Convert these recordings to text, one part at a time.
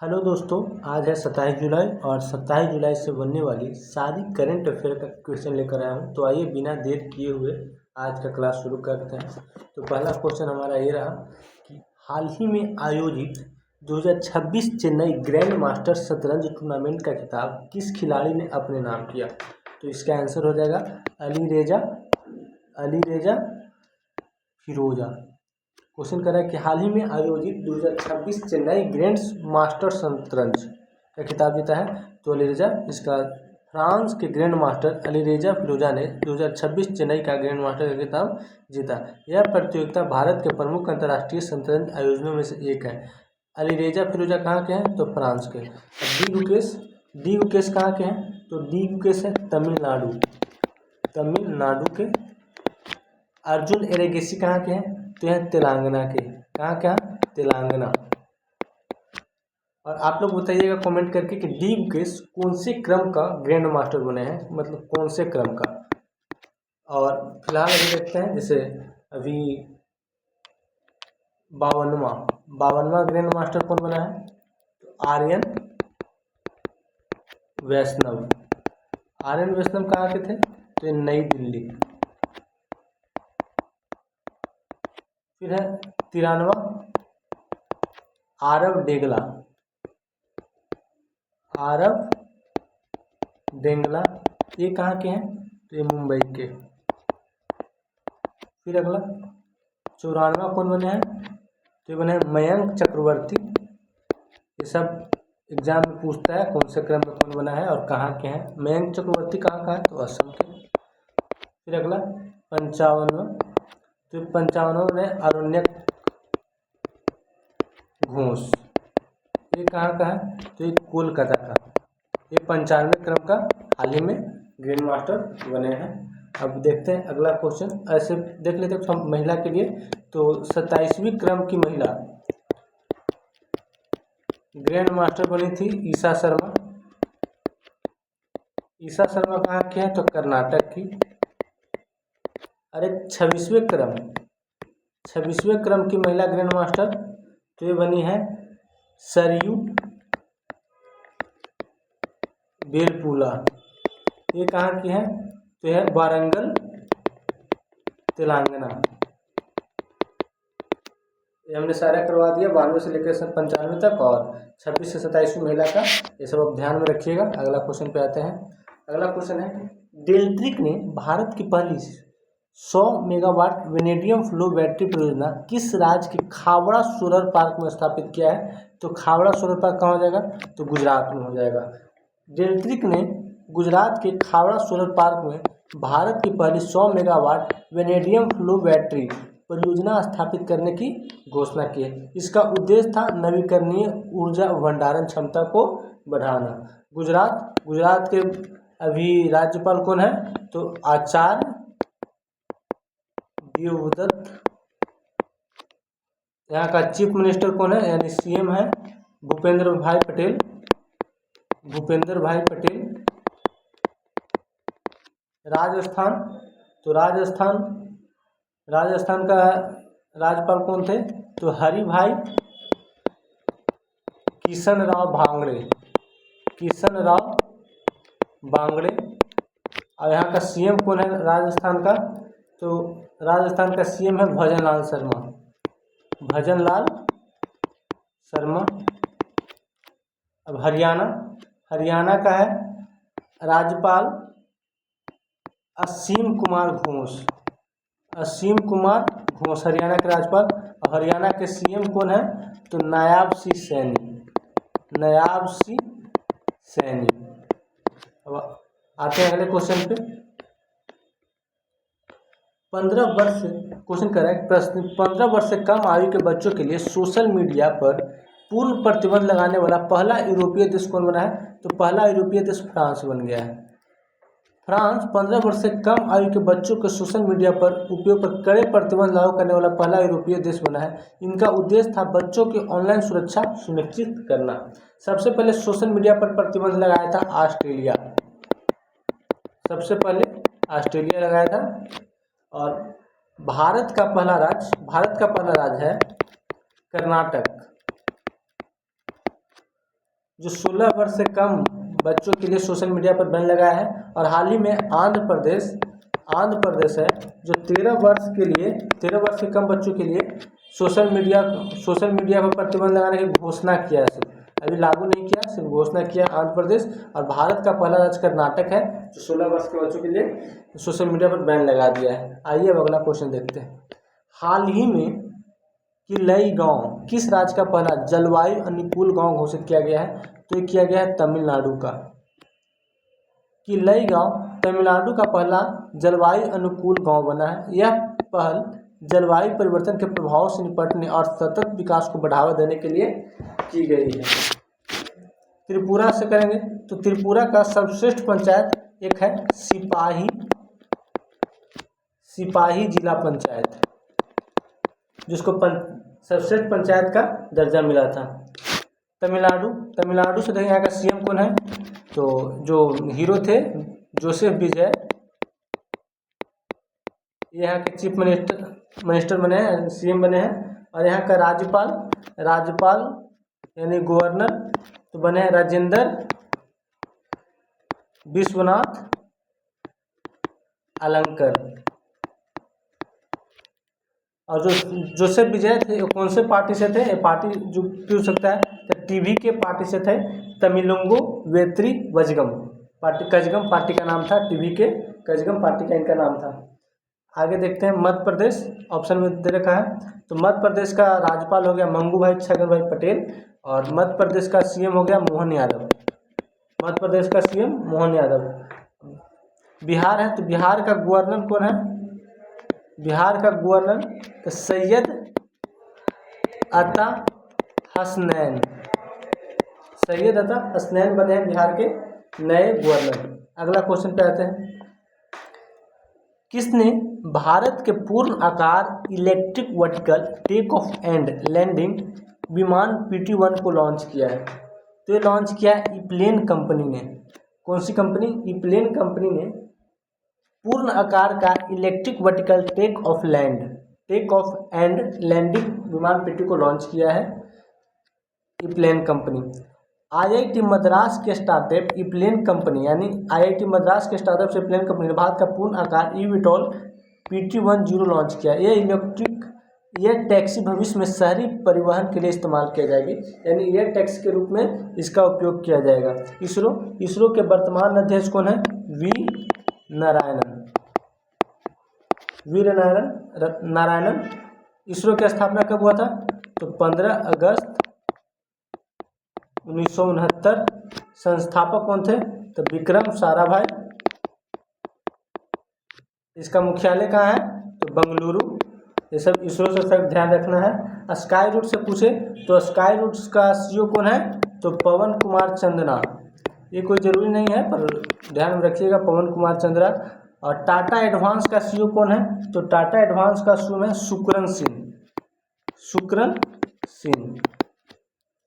Hello दोस्तों, आज है 27 जुलाई और 27 जुलाई से बनने वाली सारी करंट अफेयर का क्वेश्चन लेकर आया हूँ। तो आइए बिना देर किए हुए आज का क्लास शुरू करते हैं। तो पहला क्वेश्चन हमारा ये रहा कि हाल ही में आयोजित 2026 चेन्नई ग्रैंड मास्टर शतरंज टूर्नामेंट का खिताब किस खिलाड़ी ने अपने नाम किया। तो इसका आंसर हो जाएगा अली रेजा फिरोजा। क्वेश्चन कर रहा है कि हाल ही में आयोजित 2026 चेन्नई ग्रैंड मास्टर शतरंज का खिताब जीता है तो अलीरेजा। इसका फ्रांस के ग्रैंड मास्टर अलीरेजा फिरोजा ने 2026 चेन्नई का ग्रैंड मास्टर का खिताब जीता। यह प्रतियोगिता भारत के प्रमुख अंतर्राष्ट्रीय शतरंज आयोजनों में से एक है। अलीरेजा फिरोजा कहाँ के हैं? तो फ्रांस के। डी गुकेश कहाँ के हैं? तो डी गुकेश है तमिलनाडु के। अर्जुन एरेगेसी कहाँ के हैं? तो यह तेलंगाना के। कहाँ तेलंगाना। और आप लोग बताइएगा कमेंट करके कि डी गुकेश कौन से क्रम का ग्रैंड मास्टर बने हैं, मतलब कौन से क्रम का। और फिलहाल अभी देखते हैं, जैसे अभी 52वां ग्रैंड मास्टर कौन बना है? तो आर्यन वैष्णव कहाँ के थे? तो ये नई दिल्ली। फिर है 93वां आरव डेंगला, ये कहाँ के हैं? तो ये मुंबई के। फिर अगला 94वां कौन बने हैं? तो ये बने हैं मयंक चक्रवर्ती। ये सब एग्जाम में पूछता है कौन से क्रम में कौन बना है और कहाँ के हैं। मयंक चक्रवर्ती कहाँ का है? तो असम के। फिर अगला 55वां, तो 55वां में अरण्यक घोष, ये कहाँ का है? तो ये कोलकाता का। ये 95वें क्रम का हाल ही में ग्रैंड मास्टर बने हैं। अब देखते हैं अगला क्वेश्चन, ऐसे देख लेते हैं हम महिला के लिए। तो 27वीं क्रम की महिला ग्रैंड मास्टर बनी थी ईशा शर्मा कहाँ की है? तो कर्नाटक की। अरे 26वें क्रम की महिला ग्रैंड मास्टर, तो ये बनी है सरयू बेलपुला। ये कहाँ की है? तो यह वारंगल तेलंगाना। ये हमने सारा करवा दिया 92 से लेकर 95 तक और 26 से 27वीं महिला का, ये सब आप ध्यान में रखिएगा। अगला क्वेश्चन पे आते हैं। अगला क्वेश्चन है डेल्ट्रिक ने भारत की पहली 100 मेगावाट वेनेडियम फ्लो बैटरी परियोजना किस राज्य के खावड़ा सोलर पार्क में स्थापित किया है? तो खावड़ा सोलर पार्क कहाँ हो जाएगा? तो गुजरात में हो जाएगा। डेल्ट्रिक ने गुजरात के खावड़ा सोलर पार्क में भारत की पहली 100 मेगावाट वेनेडियम फ्लो बैटरी परियोजना स्थापित करने की घोषणा की है। इसका उद्देश्य था नवीकरणीय ऊर्जा भंडारण क्षमता को बढ़ाना। गुजरात के अभी राज्यपाल कौन है? तो आचार्य देवव्रत। यहाँ का चीफ मिनिस्टर कौन है, यानी सीएम है भूपेंद्र भाई पटेल। राजस्थान, तो राजस्थान का राज्यपाल कौन थे? तो हरि भाई किशन राव बांगड़े। और यहाँ का सीएम कौन है राजस्थान का? तो राजस्थान का सीएम है भजनलाल शर्मा। अब हरियाणा का है राज्यपाल असीम कुमार घोष हरियाणा के राज्यपाल। और हरियाणा के सीएम कौन है? तो नायाब सिंह सैनी। अब आते हैं अगले क्वेश्चन पे। 15 वर्ष क्वेश्चन कर रहा है प्रश्न, 15 वर्ष से कम आयु के बच्चों के लिए सोशल मीडिया पर पूर्ण प्रतिबंध लगाने वाला पहला यूरोपीय देश कौन बना है? तो पहला यूरोपीय देश फ्रांस बन गया है। फ्रांस 15 वर्ष से कम आयु के बच्चों के सोशल मीडिया पर उपयोग पर कड़े प्रतिबंध लागू करने वाला पहला यूरोपीय देश बना है। इनका उद्देश्य था बच्चों की ऑनलाइन सुरक्षा सुनिश्चित करना। सबसे पहले सोशल मीडिया पर प्रतिबंध लगाया था ऑस्ट्रेलिया, लगाया था। और भारत का पहला राज्य है कर्नाटक। जो 16 वर्ष से कम बच्चों के लिए सोशल मीडिया पर बैन लगाया है। और हाल ही में आंध्र प्रदेश है जो 13 वर्ष से कम बच्चों के लिए सोशल मीडिया पर प्रतिबंध लगाने की घोषणा किया है। अभी लागू नहीं किया, सिर्फ घोषणा किया आंध्र प्रदेश। और भारत का पहला राज्य कर्नाटक है जो 16 वर्ष के बच्चों के लिए सोशल मीडिया पर बैन लगा दिया है। आइए अब अगला क्वेश्चन देखते हैं। हाल ही में किलई गांव किस राज्य का पहला जलवायु अनुकूल गांव घोषित किया गया है? तो ये किया गया है तमिलनाडु का। किलई गांव तमिलनाडु का पहला जलवायु अनुकूल गांव बना है। यह पहल जलवायु परिवर्तन के प्रभाव से निपटने और सतत विकास को बढ़ावा देने के लिए की गई है। त्रिपुरा से करेंगे तो त्रिपुरा का सर्वश्रेष्ठ पंचायत एक है सिपाही जिला पंचायत, जिसको सर्वश्रेष्ठ पंचायत का दर्जा मिला था। तमिलनाडु से देखें यहाँ का सीएम कौन है? तो जो हीरो थे जोसेफ विजय, यहाँ के चीफ मिनिस्टर बने हैं, सीएम बने हैं। और यहाँ का राज्यपाल यानी गवर्नर तो बने हैं राजेंद्र विश्वनाथ अलंकर। और जो जोसेफ विजय थे कौन से पार्टी से थे? ये पार्टी जो पूछ सकता है तो टीवी के पार्टी से थे, तमिलुंगु वेत्री वजगम पार्टी, कजगम पार्टी का नाम था, टीवी के कजगम पार्टी का इनका नाम था। आगे देखते हैं मध्य प्रदेश, ऑप्शन में दे रखा है। तो मध्य प्रदेश का राज्यपाल हो गया मंगू भाई छगन भाई पटेल, और मध्य प्रदेश का सीएम हो गया मोहन यादव। मध्य प्रदेश का सीएम मोहन यादव। बिहार है तो बिहार का गवर्नर कौन है? बिहार का गवर्नर तो सैयद अता हसनैन बने हैं बिहार के नए गवर्नर। अगला क्वेश्चन पे आते हैं। किसने भारत के पूर्ण आकार electric vertical take off and landing विमान PT-1 को लॉन्च किया है? तो ये लॉन्च किया है इप्लेन कंपनी ने। कौन सी कंपनी? इप्लेन कंपनी ने पूर्ण आकार का electric vertical take off and landing विमान PT को लॉन्च किया है इप्लेन कंपनी। IIT मद्रास के स्टार्टअप इप्लेन कंपनी यानी IIT मद्रास के स्टार्टअप से इप्लेन कंपनी ने भारत का पूर्ण आकार eVTOL PT-10 लॉन्च किया। यह टैक्सी भविष्य में शहरी परिवहन के लिए इस्तेमाल किया जाएगी, यानी यह टैक्सी के रूप में इसका उपयोग किया जाएगा। इसरो के वर्तमान अध्यक्ष कौन है? वीर नारायणन। इसरो की स्थापना कब हुआ था? तो 15 अगस्त 1969। संस्थापक कौन थे? तो विक्रम साराभाई। इसका मुख्यालय कहाँ है? तो बेंगलुरु। ये सब इसरो से सब ध्यान रखना है। स्काई रूट से पूछे तो स्काई रूट्स का CEO कौन है? तो पवन कुमार चंद्रा। ये कोई ज़रूरी नहीं है पर ध्यान में रखिएगा, पवन कुमार चंद्रा। और टाटा एडवांस का CEO कौन है? तो टाटा एडवांस का CEO है सुकरन सिंह।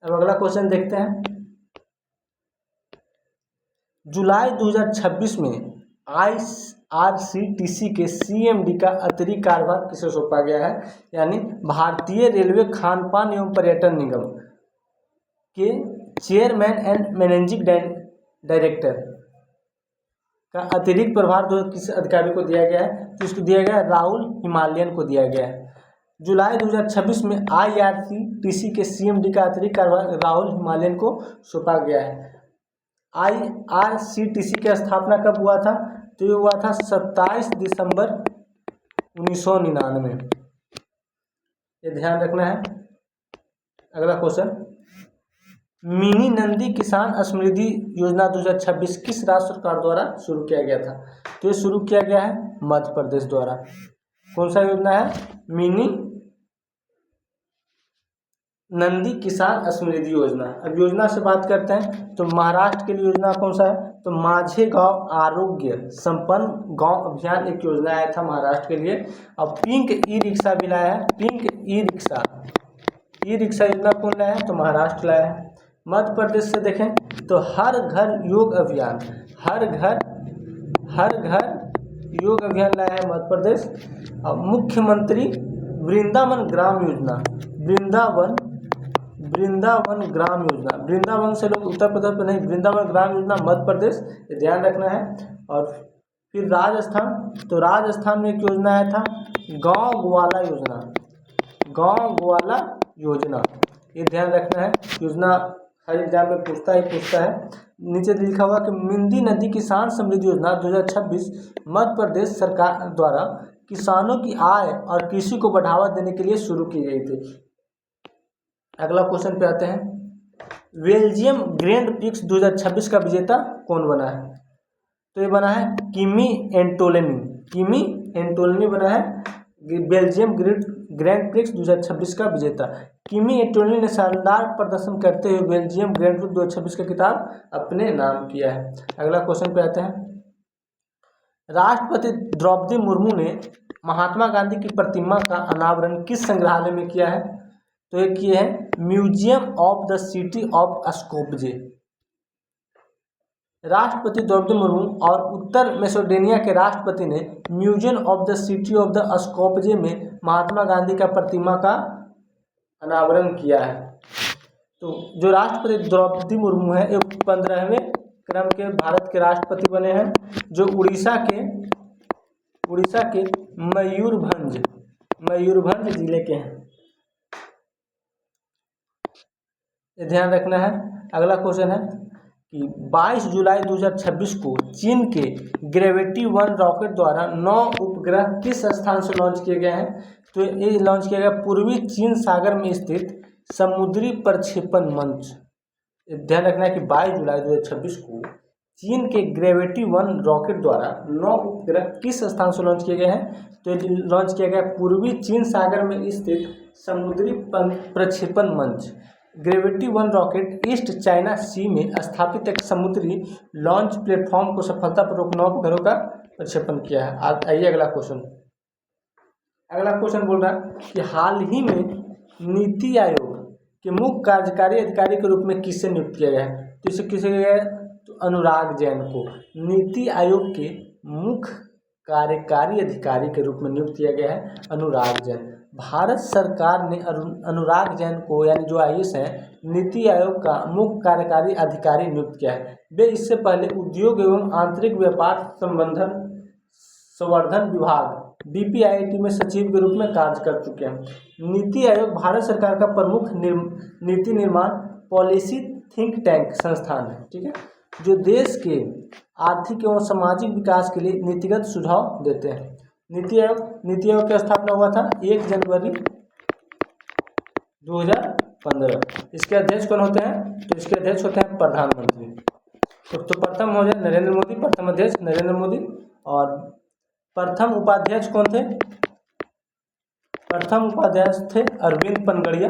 अब अगला क्वेश्चन देखते हैं। जुलाई 2026 में IRCTC के CMD का अतिरिक्त कार्यभार किसे सौंपा गया है? यानी भारतीय रेलवे खान-पान एवं पर्यटन निगम के चेयरमैन एंड मैनेजिंग डायरेक्टर का अतिरिक्त प्रभार किस अधिकारी को दिया गया है? तो इसको दिया गया है राहुल हिमालयन को दिया गया है। जुलाई 2026 में IRCTC के CMD का अतिरिक्त कार्यभार राहुल हिमालयन को सौंपा गया है। IRCTC की स्थापना कब हुआ था? तो ये हुआ था 27 दिसंबर 1999। ये ध्यान रखना है। अगला क्वेश्चन, मिनी नंदी किसान समृद्धि योजना 2026 किस राज्य सरकार द्वारा शुरू किया गया था? तो ये शुरू किया गया है मध्य प्रदेश द्वारा। कौन सा योजना है? मिनी नंदी किसान समृद्धि योजना। अब योजना से बात करते हैं तो महाराष्ट्र के लिए योजना कौन सा है? तो माझे गांव आरोग्य संपन्न गांव अभियान एक योजना आया था महाराष्ट्र के लिए। अब पिंक ई रिक्शा भी लाया है। पिंक ई रिक्शा योजना कौन लाया है? तो महाराष्ट्र लाया है। मध्य प्रदेश से देखें तो हर घर योग अभियान लाया है मध्य प्रदेश। अब मुख्यमंत्री वृंदावन ग्राम योजना वृंदावन ग्राम योजना, वृंदावन से लोग उत्तर प्रदेश में नहीं, वृंदावन ग्राम योजना मध्य प्रदेश, ये ध्यान रखना है। और फिर राजस्थान, तो राजस्थान में एक योजना आया था गांव ग्वाला योजना, गांव ग्वाला योजना, ये ध्यान रखना है। योजना हर एग्जाम में पूछता है। नीचे लिखा हुआ कि मिंदी नदी किसान समृद्धि योजना 2026 मध्य प्रदेश सरकार द्वारा किसानों की आय और कृषि को बढ़ावा देने के लिए शुरू की गई थी। अगला क्वेश्चन पे आते हैं, बेल्जियम ग्रैंड प्रिक्स 2026 का विजेता कौन बना है? तो ये बना है किमी एंटोलिनी बना है बेल्जियम ग्रैंड प्रिक्स 2026 का विजेता। किमी एंटोलिनी ने शानदार प्रदर्शन करते हुए बेल्जियम ग्रैंड प्रिक्स 2026 का खिताब अपने नाम किया है। अगला क्वेश्चन पे आते हैं, राष्ट्रपति द्रौपदी मुर्मू ने महात्मा गांधी की प्रतिमा का अनावरण किस संग्रहालय में किया है? तो एक ये है museum of the city of Skopje. राष्ट्रपति द्रौपदी मुर्मू और उत्तर मैसेडोनिया के राष्ट्रपति ने museum of the city of the Skopje में महात्मा गांधी का प्रतिमा का अनावरण किया है। तो जो राष्ट्रपति द्रौपदी मुर्मू है, ये 15वें क्रम के भारत के राष्ट्रपति बने हैं, जो उड़ीसा के मयूरभंज जिले के हैं, ये ध्यान रखना है। अगला क्वेश्चन है कि 22 जुलाई 2026 को चीन के ग्रेविटी 1 रॉकेट द्वारा 9 उपग्रह किस स्थान से लॉन्च किए गए हैं? तो ये लॉन्च किया गया पूर्वी चीन सागर में स्थित समुद्री प्रक्षेपण मंच। ध्यान रखना है कि 22 जुलाई 2026 को चीन के ग्रेविटी 1 रॉकेट द्वारा 9 उपग्रह किस स्थान से लॉन्च किए गए हैं? तो लॉन्च किया गया पूर्वी चीन सागर में स्थित समुद्री प्रक्षेपण मंच। ग्रेविटी 1 रॉकेट ईस्ट चाइना सी में स्थापित एक समुद्री लॉन्च प्लेटफॉर्म को सफलतापूर्वक 9 उपग्रहों का प्रक्षेपण किया है। आइए अगला क्वेश्चन बोल रहा है कि हाल ही में नीति आयोग के मुख्य कार्यकारी अधिकारी के रूप में किसे नियुक्त किया गया है? तो इसे किसे किया गया है? तो अनुराग जैन को नीति आयोग के मुख्य कार्यकारी अधिकारी के रूप में नियुक्त किया गया है, अनुराग जैन। भारत सरकार ने अनुराग जैन को, यानी जो IAS हैं, नीति आयोग का मुख्य कार्यकारी अधिकारी नियुक्त किया है। वे इससे पहले उद्योग एवं आंतरिक व्यापार संवर्धन विभाग BPIT में सचिव के रूप में कार्य कर चुके हैं। नीति आयोग भारत सरकार का प्रमुख नीति निर्माण पॉलिसी थिंक टैंक संस्थान है, ठीक है, जो देश के आर्थिक एवं सामाजिक विकास के लिए नीतिगत सुझाव देते हैं। नीति आयोग की स्थापना हुआ था 1 जनवरी 2015। इसके अध्यक्ष कौन होते हैं? तो इसके अध्यक्ष होते हैं प्रधानमंत्री। तो प्रथम हो जाए नरेंद्र मोदी, प्रथम अध्यक्ष नरेंद्र मोदी, और प्रथम उपाध्यक्ष कौन थे? प्रथम उपाध्यक्ष थे अरविंद पनगड़िया।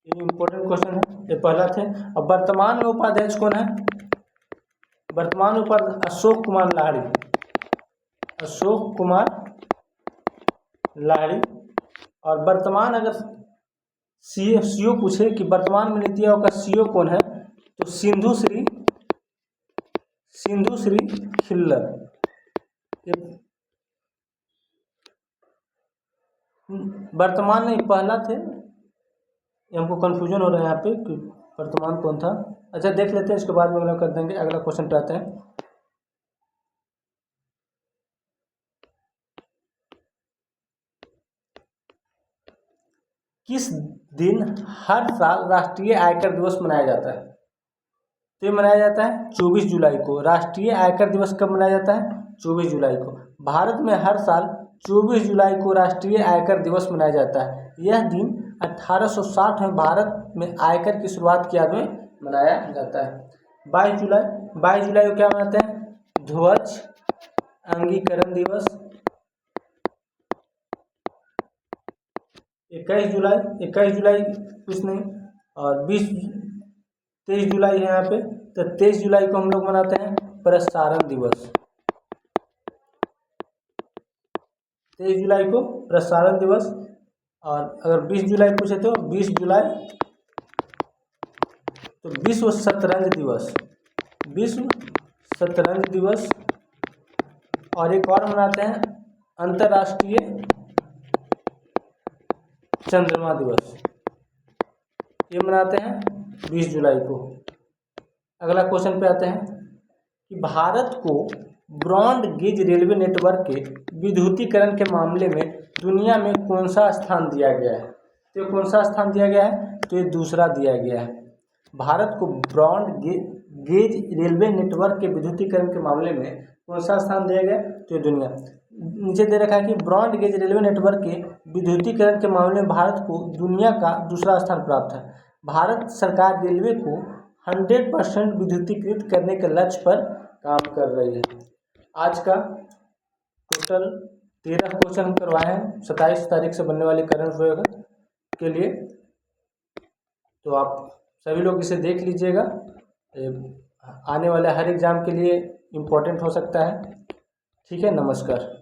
ये इंपॉर्टेंट क्वेश्चन है, ये पहला थे। और वर्तमान में उपाध्यक्ष कौन है? वर्तमान उपाध्यक्ष अशोक कुमार लाहिड़ी। और वर्तमान अगर सीईओ पूछे कि वर्तमान में नीति आयोग का CEO कौन है, तो सिंधु श्री खिल्लर। वर्तमान में पहला थे, हमको कंफ्यूजन हो रहा है यहाँ पे कि वर्तमान कौन था। अच्छा देख लेते हैं, इसके बाद में अगला कर देंगे। अगला क्वेश्चन पे आते हैं, किस दिन हर साल राष्ट्रीय आयकर दिवस मनाया जाता है? तो ये मनाया जाता है 24 जुलाई को। राष्ट्रीय आयकर दिवस कब मनाया जाता है? 24 जुलाई को। भारत में हर साल 24 जुलाई को राष्ट्रीय आयकर दिवस मनाया जाता है। यह दिन 1860 में भारत में आयकर की शुरुआत की याद में मनाया जाता है। 22 जुलाई को क्या मनाते हैं? ध्वज अंगीकरण दिवस। 21 जुलाई कुछ नहीं, और 23 जुलाई है यहाँ पे, तो 23 जुलाई को हम लोग मनाते हैं प्रसारण दिवस। 23 जुलाई को प्रसारण दिवस। और अगर 20 जुलाई पूछे तो 20 जुलाई तो विश्व शतरंज दिवस। और एक और मनाते हैं अंतर्राष्ट्रीय चंद्रमा दिवस, ये मनाते हैं 20 जुलाई को। अगला क्वेश्चन पे आते हैं कि भारत को ब्रॉड गेज रेलवे नेटवर्क के विद्युतीकरण के मामले में दुनिया में कौन सा स्थान दिया गया है? तो ये कौन सा स्थान दिया गया है? तो ये दूसरा दिया गया है। भारत को ब्रॉड गेज रेलवे नेटवर्क के विद्युतीकरण के मामले में कौन सा स्थान दिया गया? तो ये दुनिया। नीचे दे रखा है कि ब्रॉड गेज रेलवे नेटवर्क के विद्युतीकरण के मामले में भारत को दुनिया का दूसरा स्थान प्राप्त है। भारत सरकार रेलवे को 100% विद्युतीकृत करने के लक्ष्य पर काम कर रही है। आज का टोटल 13 क्वेश्चन करवाए हैं 27 तारीख से बनने वाले करंट अफेयर के लिए, तो आप सभी लोग इसे देख लीजिएगा, आने वाले हर एग्ज़ाम के लिए इम्पोर्टेंट हो सकता है। ठीक है, नमस्कार।